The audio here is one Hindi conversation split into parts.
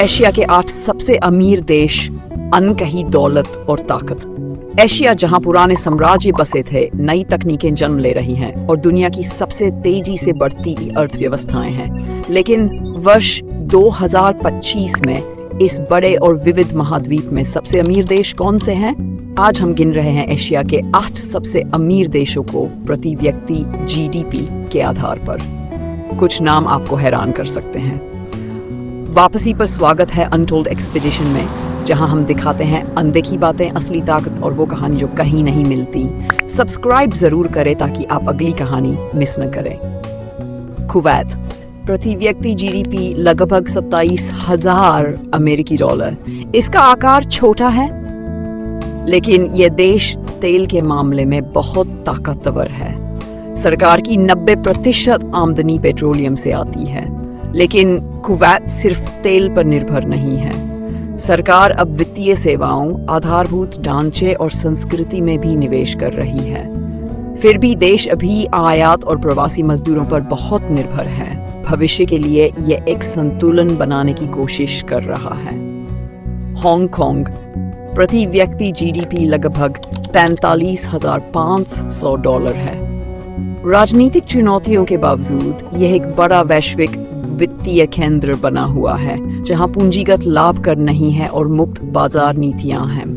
एशिया के 8 सबसे अमीर देश, अनकही दौलत और ताकत। एशिया जहां पुराने साम्राज्य बसे थे, नई तकनीकें जन्म ले रही हैं और दुनिया की सबसे तेजी से बढ़ती अर्थव्यवस्थाएं हैं। लेकिन वर्ष 2025 में इस बड़े और विविध महाद्वीप में सबसे अमीर देश कौन से हैं? आज हम गिन रहे हैं एशिया के 8 सबसे अमीर देशों को प्रति व्यक्ति जीडीपी के आधार पर। कुछ नाम आपको हैरान कर सकते हैं। वापसी पर स्वागत है अनटोल्ड एक्सपीडिशन में, जहां हम दिखाते हैं अनदेखी बातें, असली ताकत और वो कहानी जो कहीं नहीं मिलती। सब्सक्राइब जरूर करें ताकि आप अगली कहानी मिस न करें। कुवैत, प्रति व्यक्ति जीडीपी लगभग 27,000 अमेरिकी डॉलर। इसका आकार छोटा है, लेकिन यह देश तेल के मामले में बहुत ताकतवर है। सरकार की 90% आमदनी पेट्रोलियम से आती है, लेकिन कुवैत सिर्फ तेल पर निर्भर नहीं है। सरकार अब वित्तीय सेवाओं, आधारभूत ढांचे और संस्कृति में भी निवेश कर रही है। फिर भी देश अभी आयात और प्रवासी मजदूरों पर बहुत निर्भर है। भविष्य के लिए यह एक संतुलन बनाने की कोशिश कर रहा है। हांगकांग, प्रति व्यक्ति जीडीपी लगभग 43,500 डॉलर है। राजनीतिक चुनौतियों के बावजूद यह एक बड़ा वैश्विक वित्तीय केंद्र बना हुआ है, जहां पूंजीगत लाभ कर नहीं है और मुक्त बाजार नीतियां हैं।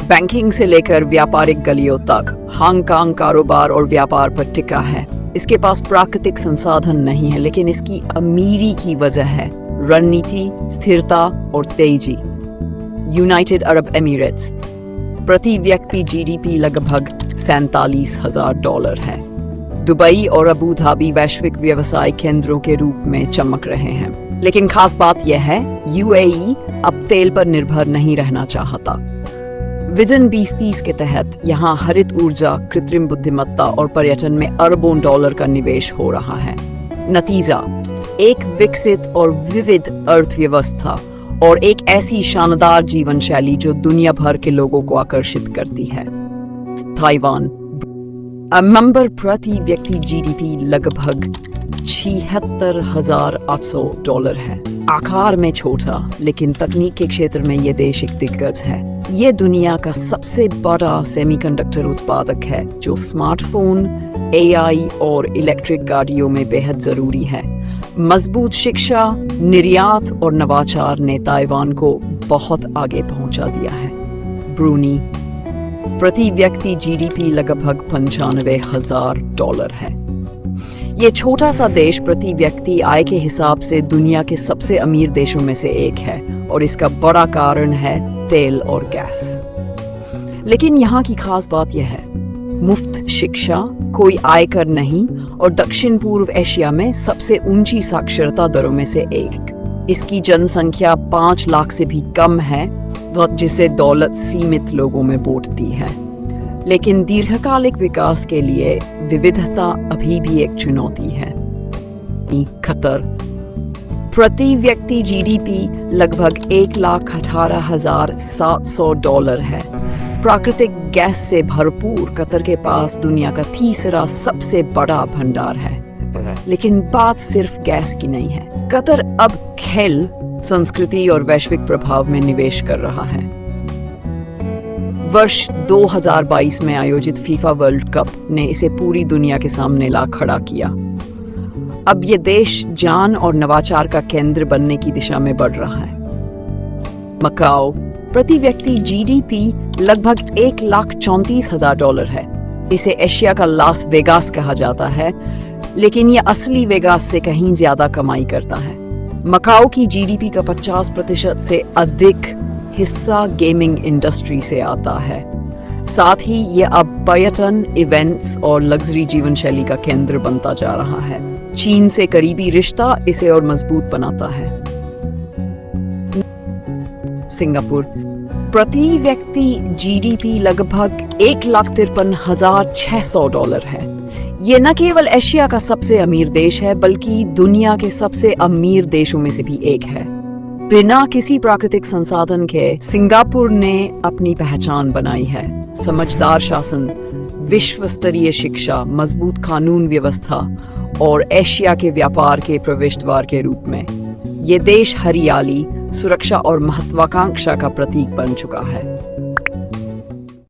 बैंकिंग से लेकर व्यापारिक गलियों तक हांगकांग कारोबार और व्यापार पर टिका है। इसके पास प्राकृतिक संसाधन नहीं है, लेकिन इसकी अमीरी की वजह है रणनीति, स्थिरता और तेजी। यूनाइटेड अरब एमिरेट्स, प्रति व्यक्ति जीडीपी लगभग 47,000 डॉलर है। दुबई और अबू धाबी वैश्विक व्यवसाय केंद्रों के रूप में चमक रहे हैं, लेकिन खास बात यह है यूएई अब तेल पर निर्भर नहीं रहना चाहता। विजन 2030 के तहत यहाँ हरित ऊर्जा, कृत्रिम बुद्धिमत्ता और पर्यटन में अरबों डॉलर का निवेश हो रहा है। नतीजा, एक विकसित और विविध अर्थव्यवस्था और एक ऐसी शानदार जीवन शैली जो दुनिया भर के लोगों को आकर्षित करती है। ताइवान, मेंबर प्रति व्यक्ति जीडीपी लगभग 76,800 डॉलर है। आकार में छोटा, लेकिन तकनीक के क्षेत्र में यह देश एक दिग्गज है। यह दुनिया का सबसे बड़ा सेमीकंडक्टर उत्पादक है, जो स्मार्टफोन, एआई और इलेक्ट्रिक गाड़ियों में बेहद जरूरी है। मजबूत शिक्षा, निर्यात और नवाचार ने ताइवान को बहुत आगे पहुंचा दिया है। ब्रूनी, प्रति व्यक्ति जीडीपी लगभग 95,000 डॉलर है। ये छोटा सा देश प्रति व्यक्ति आय के हिसाब से दुनिया के सबसे अमीर देशों में से एक है, और इसका बड़ा कारण है तेल और गैस। लेकिन यहाँ की खास बात यह है, मुफ्त शिक्षा, कोई आयकर नहीं और दक्षिण पूर्व एशिया में सबसे ऊंची साक्षरता दरों में से एक। इसकी जनसंख्या 5 लाख से भी कम है, जिसे दौलत सीमित लोगों में बांटती है। लेकिन दीर्घकालिक विकास के लिए विविधता अभी भी एक चुनौती है। कतर, प्रति व्यक्ति जीडीपी लगभग 1,18,700 डॉलर है। प्राकृतिक गैस से भरपूर कतर के पास दुनिया का तीसरा सबसे बड़ा भंडार है। लेकिन बात सिर्फ गैस की नहीं है। कतर अब खेल, संस्कृति और वैश्विक प्रभाव में निवेश कर रहा है। वर्ष 2022 में आयोजित फीफा वर्ल्ड कप ने इसे पूरी दुनिया के सामने ला खड़ा किया। अब ये देश ज्ञान और नवाचार का केंद्र बनने की दिशा में बढ़ रहा है। मकाओ, प्रति व्यक्ति जीडीपी लगभग 1,34,000 डॉलर है। इसे एशिया का लास वेगास कहा जाता है, लेकिन यह असली वेगास से कहीं ज्यादा कमाई करता है। मकाओ की जीडीपी का 50% से अधिक हिस्सा गेमिंग इंडस्ट्री से आता है। साथ ही यह अब पर्यटन, इवेंट्स और लग्जरी जीवन शैली का केंद्र बनता जा रहा है। चीन से करीबी रिश्ता इसे और मजबूत बनाता है। सिंगापुर, प्रति व्यक्ति जीडीपी लगभग 1,53,600 डॉलर है। ये न केवल एशिया का सबसे अमीर देश है, बल्कि दुनिया के सबसे अमीर देशों में से भी एक है। बिना किसी प्राकृतिक संसाधन के सिंगापुर ने अपनी पहचान बनाई है। समझदार शासन, विश्व स्तरीय शिक्षा, मजबूत कानून व्यवस्था और एशिया के व्यापार के प्रवेश द्वार के रूप में ये देश हरियाली, सुरक्षा और महत्वाकांक्षा का प्रतीक बन चुका है।